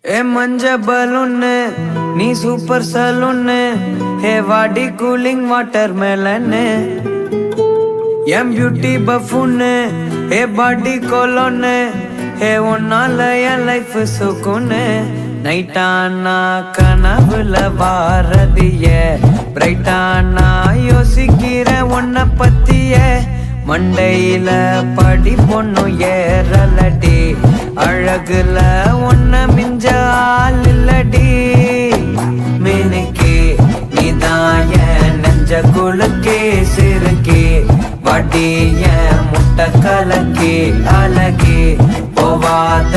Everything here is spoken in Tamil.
ए मंज बलून नी सूपर सलून हे वाडी कूलिंग वाटर मेलन एम ब्यूटी बफून हे बॉडी कोलोन हे उन्नाल लाइफ सुकून நைட்டானா கனவுல வாரதிய பிரைட்டானா யோசிக்கிற உன்னை பத்திய மண்டையில படி பொண்ணு ஏறலடி அழகுல உன்னை மிஞ்ச ஆள் இல்லடி மினுக்கி நீதாய நெஞ்ச குலுக்கி சிறுக்கி வடிய முட்டை கலக்கி அழகி போவாத